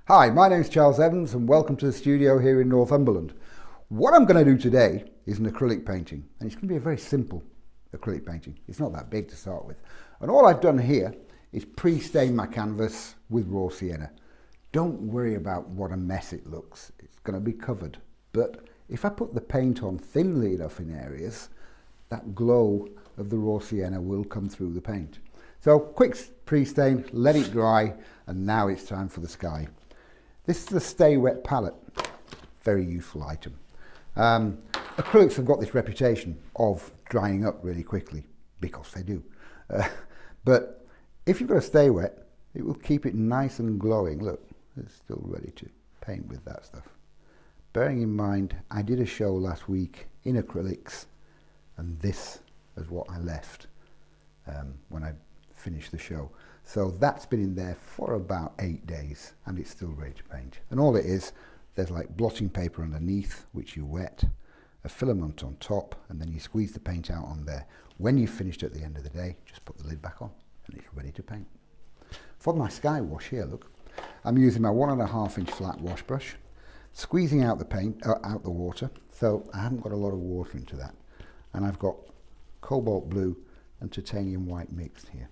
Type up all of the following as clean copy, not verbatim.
Hi, my name's Charles Evans and welcome to the studio here in Northumberland. What I'm going to do today is an acrylic painting, and it's going to be a very simple acrylic painting. It's not that big to start with. And all I've done here is pre-stain my canvas with raw sienna. Don't worry about what a mess it looks. It's going to be covered. But if I put the paint on thinly enough in areas, that glow of the raw sienna will come through the paint. So quick pre-stain, let it dry, and now it's time for the sky. This is the Stay Wet palette, very useful item. Acrylics have got this reputation of drying up really quickly, because they do. But if you've got a Stay Wet, it will keep it nice and glowing. Look, it's still ready to paint with that stuff. Bearing in mind, I did a show last week in acrylics, and this is what I left when I finished the show. So that's been in there for about 8 days and it's still ready to paint. And all it is, there's like blotting paper underneath, which you wet, a filament on top, and then you squeeze the paint out on there. When you've finished at the end of the day, just put the lid back on and it's ready to paint. For my sky wash here, look, I'm using my 1.5 inch flat wash brush, squeezing out the paint, out the water, so I haven't got a lot of water into that. And I've got cobalt blue and titanium white mixed here.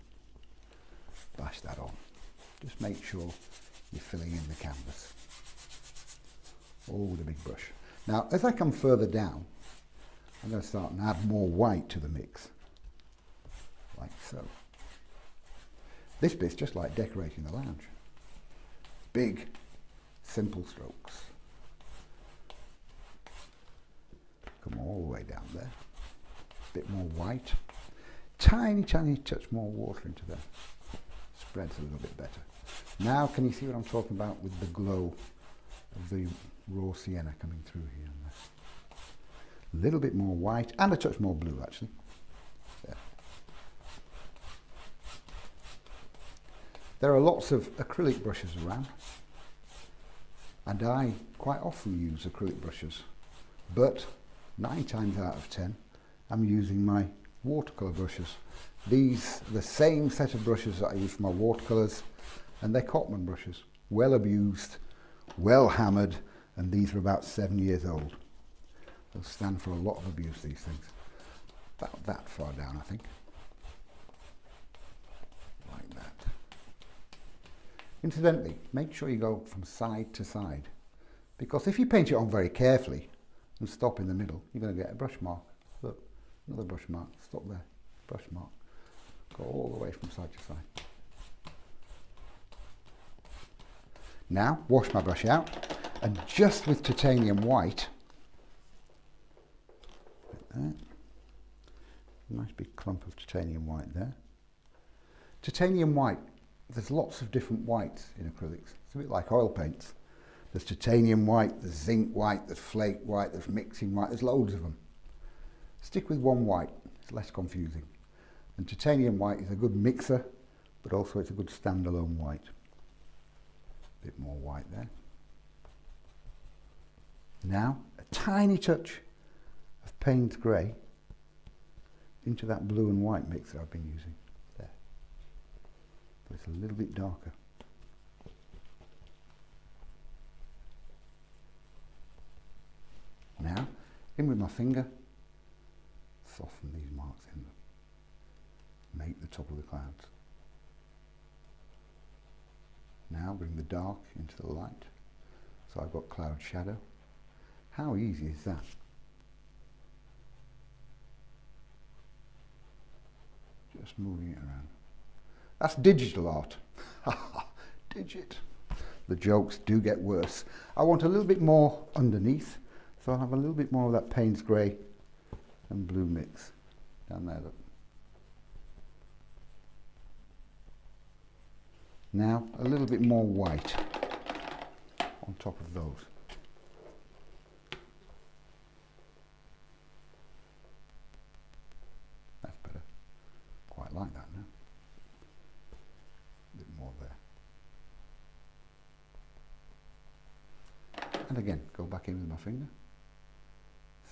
Splash that on. Just make sure you're filling in the canvas. All with a big brush. Now, as I come further down, I'm going to start and add more white to the mix. Like so. This bit's just like decorating the lounge. Big, simple strokes. Come all the way down there. Bit more white. Tiny, tiny touch more water into there. Spreads a little bit better. Now can you see what I'm talking about with the glow of the raw sienna coming through here and there. A little bit more white and a touch more blue actually. There are lots of acrylic brushes around and I quite often use acrylic brushes, but 9 times out of 10 I'm using my watercolour brushes. These are the same set of brushes that I use for my watercolours, and they're Cotman brushes, well abused, well hammered, and these are about 7 years old. They'll stand for a lot of abuse, these things. About that far down, I think. Like that. Incidentally, make sure you go from side to side, because if you paint it on very carefully and stop in the middle, you're going to get a brush mark. Look, another brush mark, stop there, brush mark. Go all the way from side to side. Now, wash my brush out, and just with titanium white, like that. Nice big clump of titanium white there. Titanium white, there's lots of different whites in acrylics. It's a bit like oil paints. There's titanium white, there's zinc white, there's flake white, there's mixing white, there's loads of them. Stick with one white, it's less confusing. And titanium white is a good mixer, but also it's a good standalone white. A bit more white there. Now, a tiny touch of Payne's grey into that blue and white mix that I've been using. There. But it's a little bit darker. Now, in with my finger, soften these marks in. Make the top of the clouds. Now bring the dark into the light. So I've got cloud shadow. How easy is that? Just moving it around. That's digital art. Digit. The jokes do get worse. I want a little bit more underneath, so I'll have a little bit more of that Payne's grey and blue mix down there. Look. Now a little bit more white on top of those. That's better. Quite like that now. A bit more there. And again, go back in with my finger.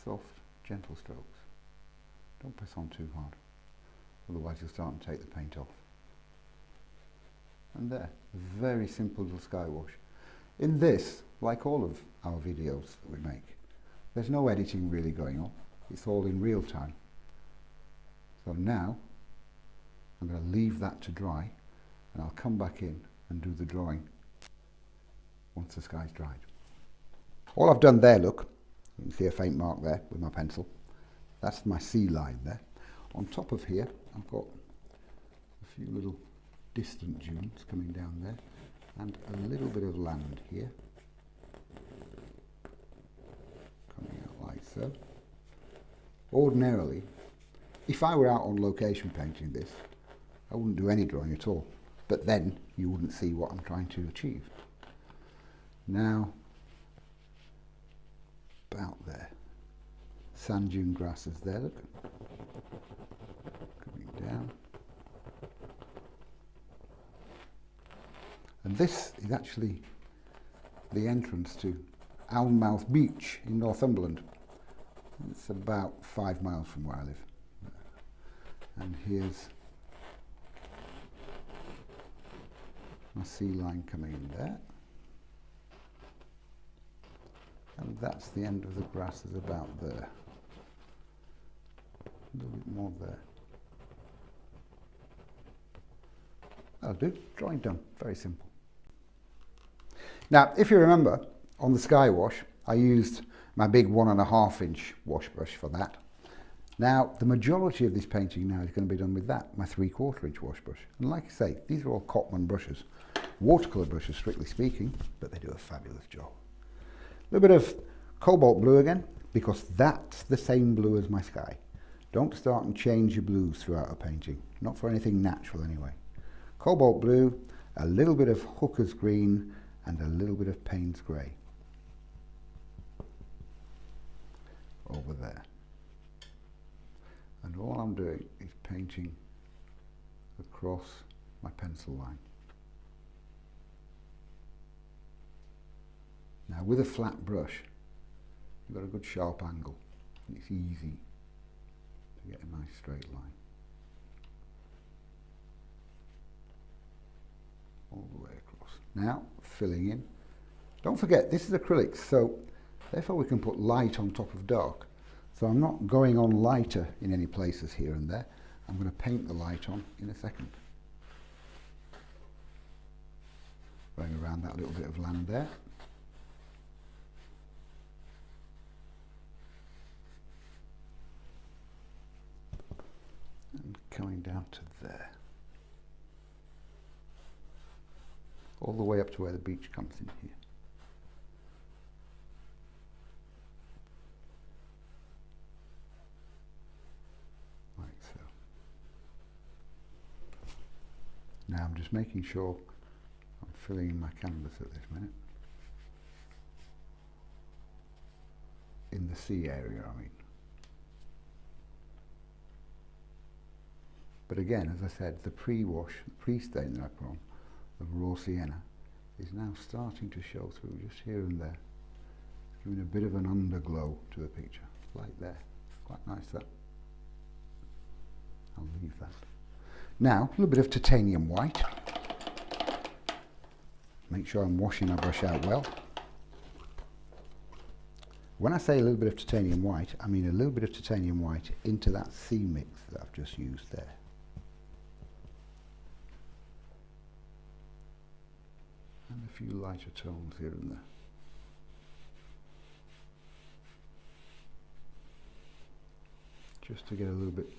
Soft, gentle strokes. Don't press on too hard, otherwise you'll start to take the paint off. And there, very simple little sky wash. In this, like all of our videos that we make, there's no editing really going on. It's all in real time. So now I'm going to leave that to dry, and I'll come back in and do the drawing once the sky's dried. All I've done there, look, you can see a faint mark there with my pencil. That's my sea line there. On top of here, I've got a few little distant dunes coming down there, and a little bit of land here, coming out like so. Ordinarily, if I were out on location painting this, I wouldn't do any drawing at all, but then you wouldn't see what I'm trying to achieve. Now, about there, sand dune grasses there, look, coming down. And this is actually the entrance to Alnmouth Beach in Northumberland. It's about 5 miles from where I live. And here's my sea line coming in there. And that's the end of the grasses about there. A little bit more there. That'll do. Drawing done. Very simple. Now, if you remember, on the sky wash, I used my big 1.5 inch wash brush for that. Now, the majority of this painting now is going to be done with that, my 3/4 inch wash brush. And like I say, these are all Cotman brushes. Watercolour brushes, strictly speaking, but they do a fabulous job. A little bit of cobalt blue again, because that's the same blue as my sky. Don't start and change your blues throughout a painting, not for anything natural anyway. Cobalt blue, a little bit of Hooker's green, and a little bit of Payne's grey over there. And all I'm doing is painting across my pencil line. Now with a flat brush, you've got a good sharp angle, and it's easy to get a nice straight line. All the way across. Now, filling in. Don't forget, this is acrylics, so therefore we can put light on top of dark. So I'm not going on lighter in any places here and there. I'm going to paint the light on in a second. Going around that little bit of land there. And coming down to there. All the way up to where the beach comes in here. Like so. Now I'm just making sure I'm filling in my canvas at this minute. In the sea area, I mean. But again, as I said, the pre-wash, the pre-stain that I put on of raw sienna is now starting to show through just here and there. It's giving a bit of an underglow to the picture, like there. Quite nice that. I'll leave that. Now, a little bit of titanium white. Make sure I'm washing my brush out well. When I say a little bit of titanium white, I mean a little bit of titanium white into that sea mix that I've just used there. And a few lighter tones here and there. Just to get a little bit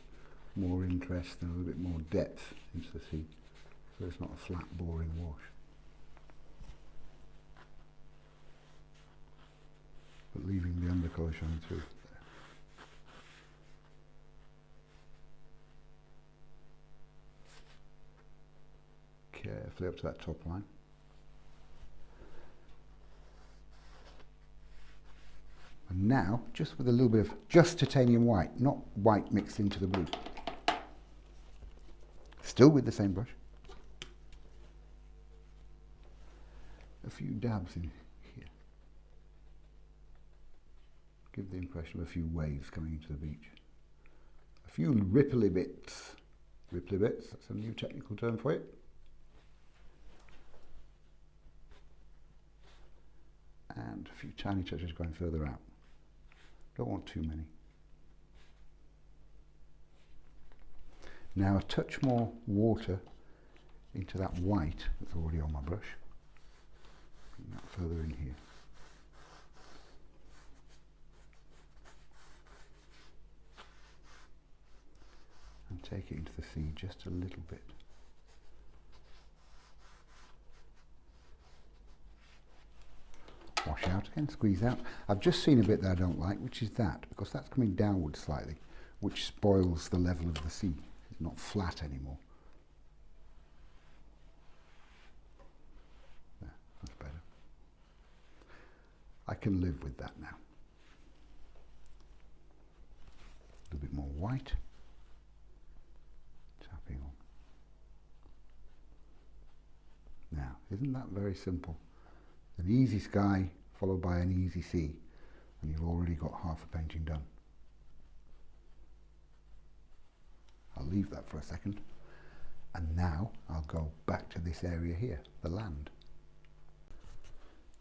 more interest and a little bit more depth into the sea, so it's not a flat, boring wash. But leaving the undercolour showing through. Carefully up to that top line. And now, just with a little bit of just titanium white, not white mixed into the blue. Still with the same brush. A few dabs in here. Give the impression of a few waves coming into the beach. A few ripply bits. Ripply bits, that's a new technical term for it. and a few tiny touches going further out. Don't want too many. Now a touch more water into that white that's already on my brush. Bring that further in here. And take it into the sea just a little bit. Wash out again, squeeze out. I've just seen a bit that I don't like, which is that, because that's coming downwards slightly, which spoils the level of the sea. It's not flat anymore. There, that's better. I can live with that now. A little bit more white. Tapping on. Now, isn't that very simple? An easy sky followed by an easy sea, and you've already got half a painting done. I'll leave that for a second, and now I'll go back to this area here, the land.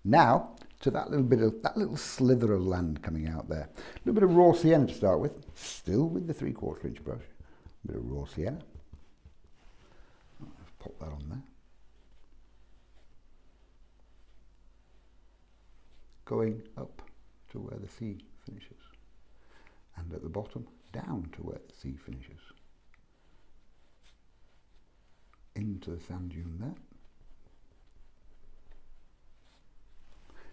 Now to that little slither of land coming out there. A little bit of raw sienna to start with, still with the 3/4 inch brush. A bit of raw sienna. Let's pop that on there. Going up to where the sea finishes, and at the bottom down to where the sea finishes, into the sand dune there.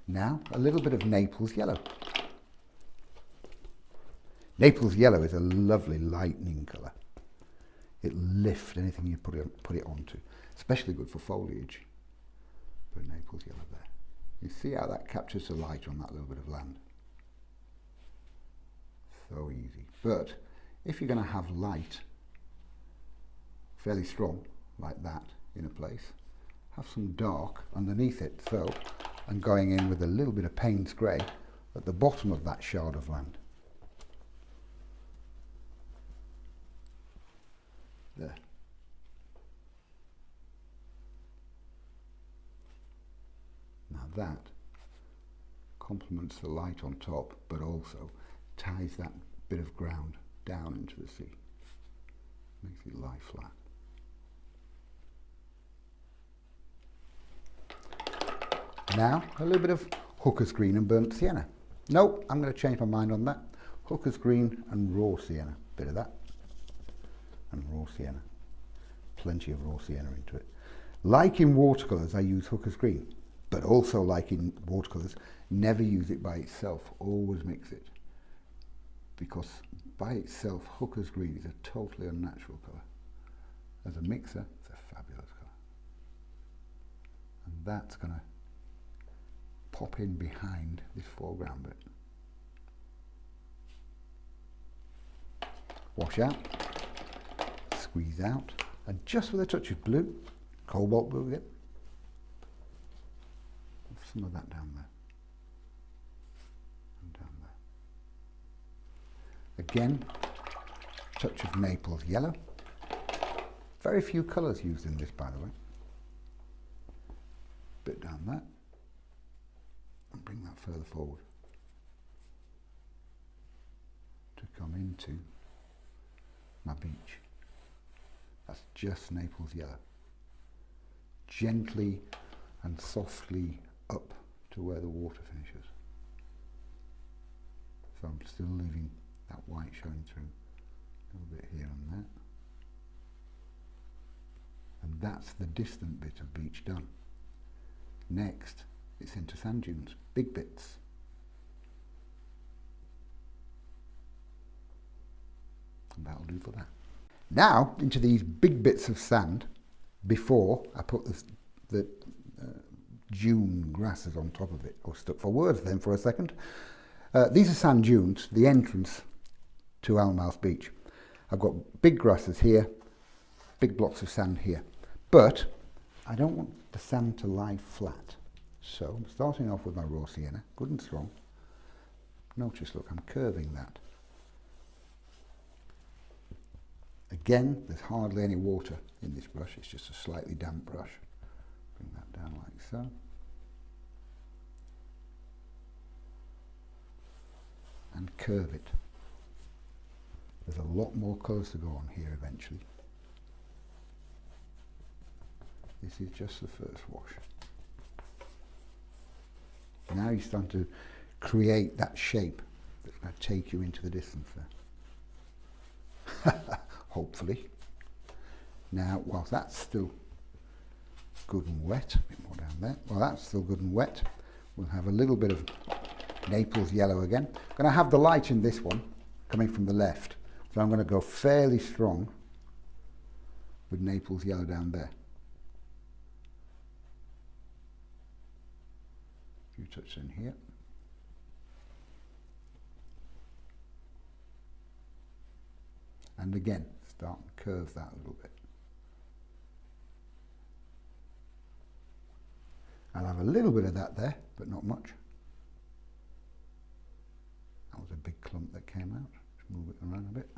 Now a little bit of Naples yellow. Naples yellow is a lovely lightning colour. It'll lift anything you put it onto, especially good for foliage. Put Naples yellow there. You see how that captures the light on that little bit of land. So easy. But if you're going to have light fairly strong like that in a place, have some dark underneath it. So I'm going in with a little bit of Payne's grey at the bottom of that shard of land. There. Now that complements the light on top, but also ties that bit of ground down into the sea. Makes it lie flat. Now a little bit of Hooker's green and burnt sienna. No, I'm going to change my mind on that. Hooker's green and raw sienna. Bit of that. And raw sienna. Plenty of raw sienna into it. Like in watercolours, I use Hooker's green. But also, like in watercolours, never use it by itself. Always mix it. Because by itself, Hooker's green is a totally unnatural colour. As a mixer, it's a fabulous colour. And that's going to pop in behind this foreground bit. Wash out, squeeze out, and just with a touch of blue, cobalt blue again, some of that down there, and down there. Again, touch of Naples yellow. Very few colours used in this, by the way. Bit down there. And bring that further forward to come into my beach. That's just Naples yellow. Gently and softly up to where the water finishes. So I'm still leaving that white showing through a little bit here and there. And that's the distant bit of beach done. Next, it's into sand dunes, big bits. And that'll do for that. Now, into these big bits of sand, before I put the dune grasses on top of it. I was stuck for words then for a second. These are sand dunes, the entrance to Alnmouth Beach. I've got big grasses here, big blocks of sand here. But I don't want the sand to lie flat. So I'm starting off with my raw sienna, good and strong. Notice, look, I'm curving that. Again, there's hardly any water in this brush, it's just a slightly damp brush. Bring that down like so. and curve it. There's a lot more colours to go on here eventually. This is just the first wash. Now you're starting to create that shape that's going to take you into the distance there. Hopefully. Now, whilst that's still good and wet, a bit more down there, while that's still good and wet, we'll have a little bit of Naples yellow again. I'm going to have the light in this one coming from the left, so I'm going to go fairly strong with Naples yellow down there. A few touches in here. And again, start and curve that a little bit. I'll have a little bit of that there, but not much. That was a big clump that came out. Just move it around a bit.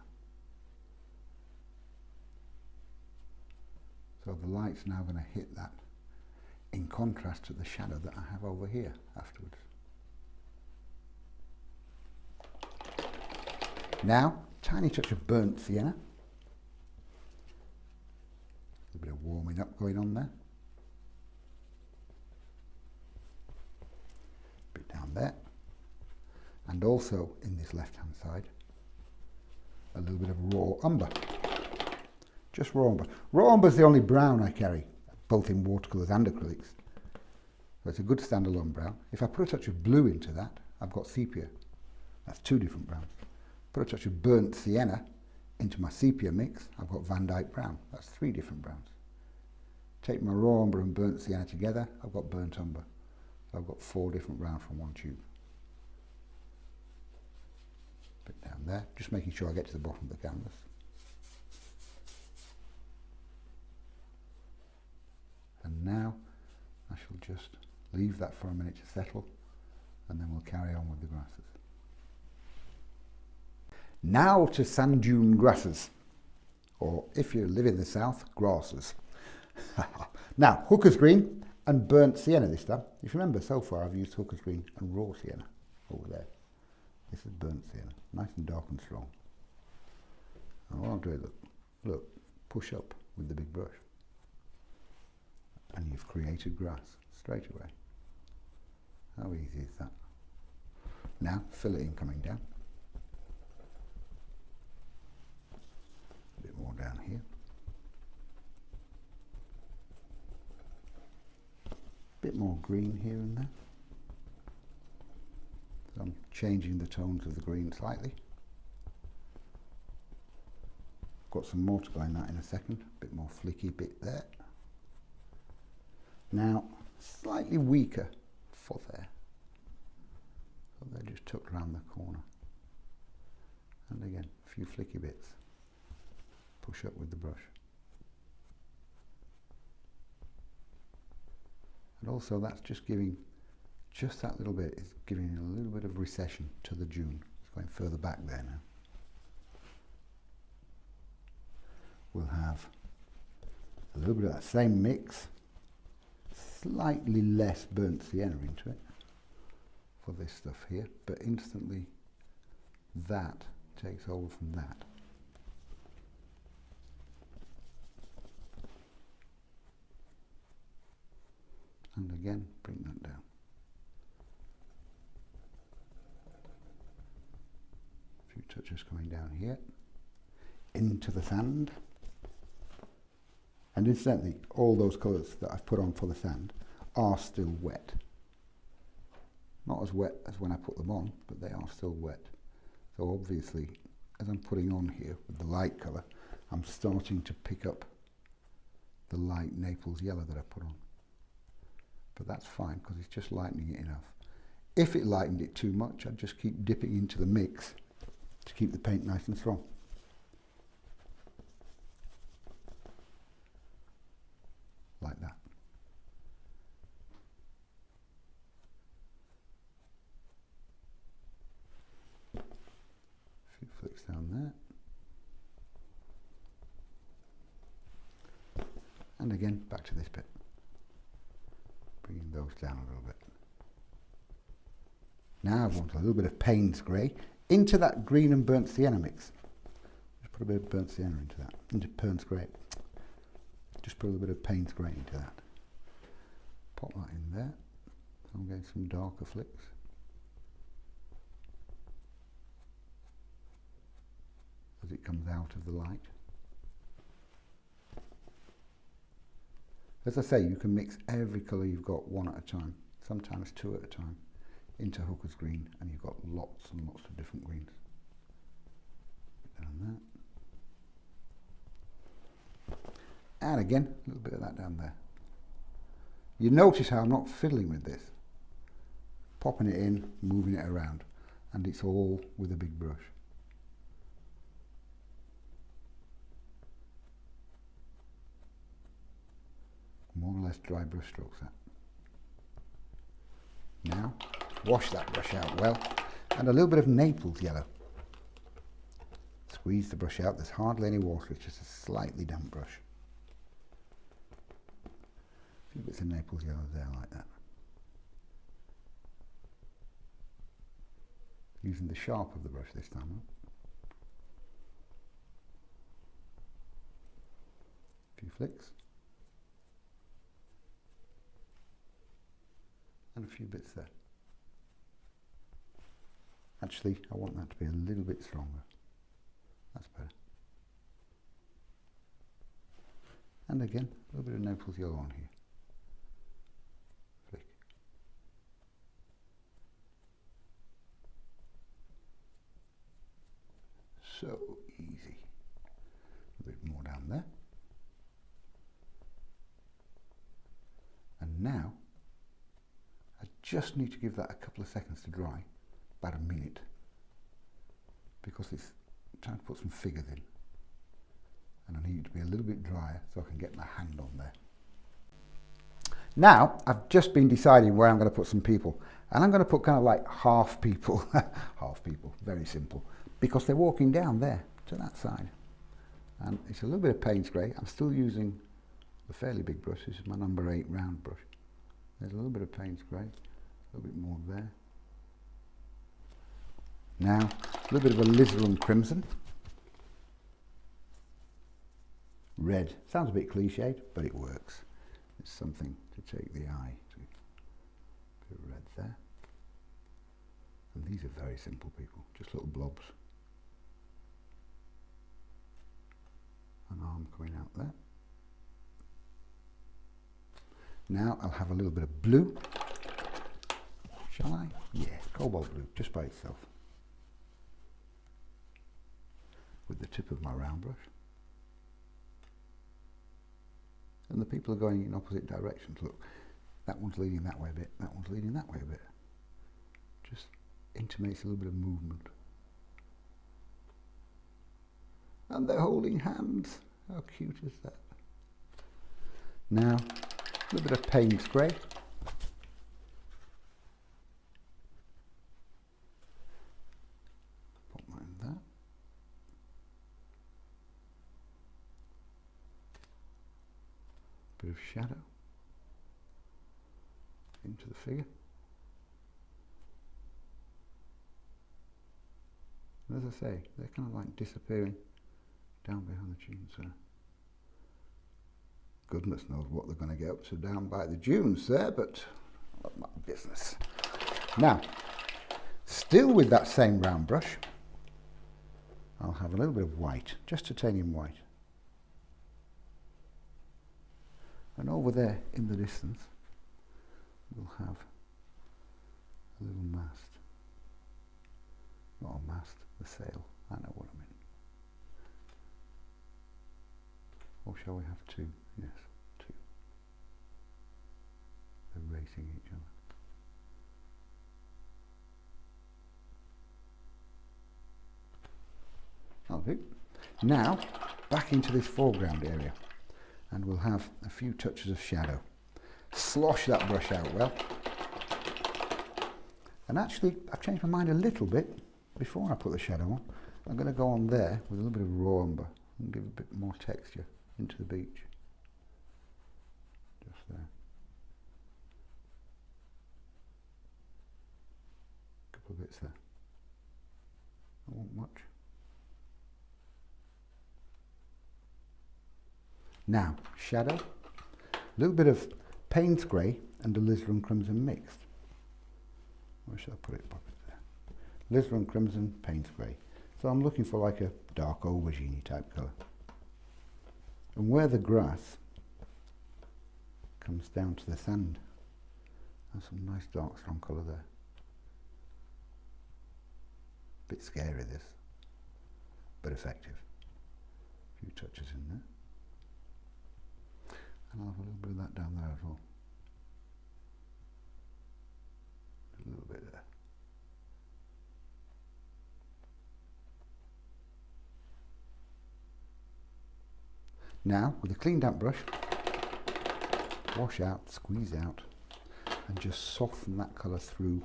So the light's now going to hit that, in contrast to the shadow that I have over here afterwards. Now, tiny touch of burnt sienna. A bit of warming up going on there. Bit down there. And also in this left hand side, a little bit of raw umber. Just raw umber. Raw umber is the only brown I carry, both in watercolours and acrylics. So it's a good standalone brown. If I put a touch of blue into that, I've got sepia. That's two different browns. Put a touch of burnt sienna into my sepia mix, I've got Van Dyke brown. That's three different browns. Take my raw umber and burnt sienna together, I've got burnt umber. So I've got four different browns from one tube. Bit down there, just making sure I get to the bottom of the canvas. And now I shall just leave that for a minute to settle, and then we'll carry on with the grasses. Now to sand dune grasses, or if you live in the south, grasses. Now, hooker's green and burnt sienna this time. If you remember, so far I've used hooker's green and raw sienna over there. This is burnt sienna, nice and dark and strong. And what I'll do is, look, push up with the big brush. And you've created grass straight away. How easy is that? Now, fill it in coming down. A bit more down here. A bit more green here and there. So I'm changing the tones of the green slightly. Got some more to go in that in a second. A bit more flicky bit there. Now, slightly weaker for there. So they're just tucked around the corner. And again, a few flicky bits. Push up with the brush. And also that's just giving, just that little bit is giving a little bit of recession to the dune. It's going further back there now. We'll have a little bit of that same mix, slightly less burnt sienna into it for this stuff here, but instantly that takes hold from that. And again, bring that down. A few touches coming down here, into the sand. And incidentally, all those colours that I've put on for the sand are still wet. Not as wet as when I put them on, but they are still wet. So obviously, as I'm putting on here with the light colour, I'm starting to pick up the light Naples yellow that I put on. But that's fine, because it's just lightening it enough. If it lightened it too much, I'd just keep dipping into the mix to keep the paint nice and strong. Like that. A few flicks down there. And again, back to this bit. Bringing those down a little bit. Now I want a little bit of Payne's grey into that green and burnt sienna mix. Just put a bit of burnt sienna into that, into Payne's Grey. Just put a little bit of Payne's Grey into that. Pop that in there. I'm getting some darker flicks. As it comes out of the light. As I say, you can mix every colour you've got one at a time, sometimes two at a time, into Hooker's green, and you've got lots and lots of different greens. Down that. And again, a little bit of that down there. You notice how I'm not fiddling with this. Popping it in, moving it around, and it's all with a big brush. More or less dry brush strokes that. Now, wash that brush out well, and a little bit of Naples yellow. Squeeze the brush out, there's hardly any water, it's just a slightly damp brush. A few bits of Naples yellow there like that. Using the sharp of the brush this time. A few flicks. And a few bits there. Actually, I want that to be a little bit stronger. That's better. And again, a little bit of Naples yellow on here. Flick. So easy. A bit more down there. And now, I just need to give that a couple of seconds to dry, about a minute, because it's trying to put some figures in, and I need it to be a little bit drier so I can get my hand on there. Now I've just been deciding where I'm going to put some people, and I'm going to put kind of like half people, half people, very simple, because they're walking down there to that side, and it's a little bit of Payne's Grey. I'm still using a fairly big brush. This is my number 8 round brush. There's a little bit of Payne's Grey, a little bit more there. Now, a little bit of alizarin crimson. Red. Sounds a bit cliched, but it works. It's something to take the eye to. A bit of red there. And these are very simple, people, just little blobs. An arm coming out there. Now I'll have a little bit of blue. Shall I? Yeah, cobalt blue, just by itself. With the tip of my round brush. And the people are going in opposite directions. Look, that one's leading that way a bit, that one's leading that way a bit. Just intimates a little bit of movement. And they're holding hands. How cute is that? Now, a little bit of Payne's Grey. Put that in there. Bit of shadow into the figure. And as I say, they're kind of like disappearing down behind the dunes there. Goodness knows what they're going to get up to down by the dunes there, but not my business. Now, still with that same round brush, I'll have a little bit of white, just titanium white. And over there in the distance, we'll have a little mast. Not a mast, the sail. I know what I mean. Or shall we have two? Yes, two. They're racing each other. That'll do. Now, back into this foreground area, and we'll have a few touches of shadow. Slosh that brush out well. And actually, I've changed my mind a little bit before I put the shadow on. I'm going to go on there with a little bit of raw umber and give a bit more texture into the beach. Just there. A couple of bits there. want much. Now, shadow, a little bit of Payne's Grey and alizarin crimson mixed. Where should I put it? Pop it there. Alizarin crimson, Payne's Grey. So I'm looking for like a dark aubergine type colour. And where the grass comes down to the sand, there's some nice dark strong colour there. Bit scary this, but effective. A few touches in there. And I'll have a little bit of that down there as well. A little bit there. Now, with a clean damp brush, wash out, squeeze out, and just soften that colour through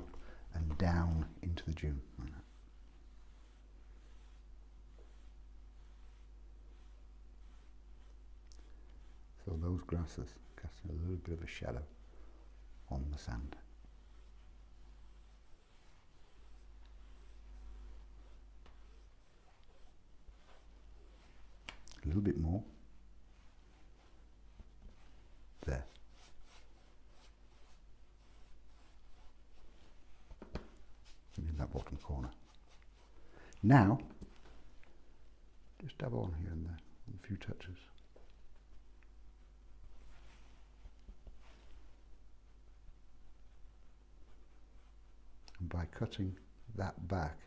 and down into the dune. So those grasses casting a little bit of a shadow on the sand. A little bit more. There. And in that bottom corner. Now, just dab on here and there, a few touches. And by cutting that back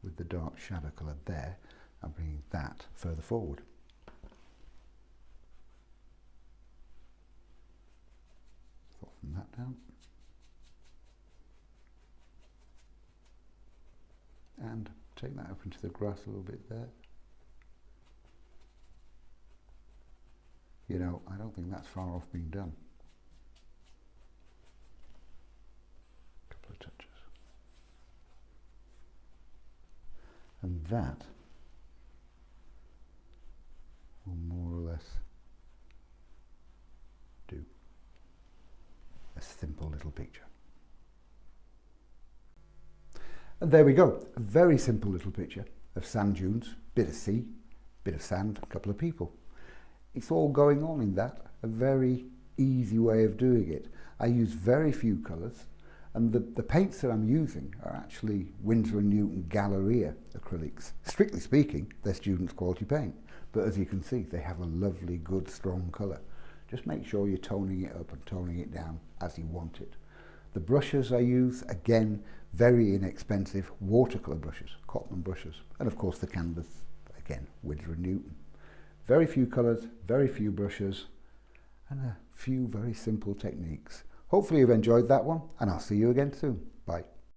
with the dark shadow colour there, I'm bringing that further forward. Soften that down. And take that up into the grass a little bit there. You know, I don't think that's far off being done. A couple of touches. And that will more or less do a simple little picture. And there we go, a very simple little picture of sand dunes, bit of sea, bit of sand, a couple of people. It's all going on in that, a very easy way of doing it. I use very few colours, and the paints that I'm using are actually Winsor & Newton Galleria acrylics. Strictly speaking, they're students' quality paint, but as you can see, they have a lovely, good, strong colour. Just make sure you're toning it up and toning it down as you want it. The brushes I use, again, very inexpensive watercolour brushes, cotton brushes, and of course the canvas, again, Winsor & Newton. Very few colours, very few brushes, and a few very simple techniques. Hopefully you've enjoyed that one, and I'll see you again soon. Bye.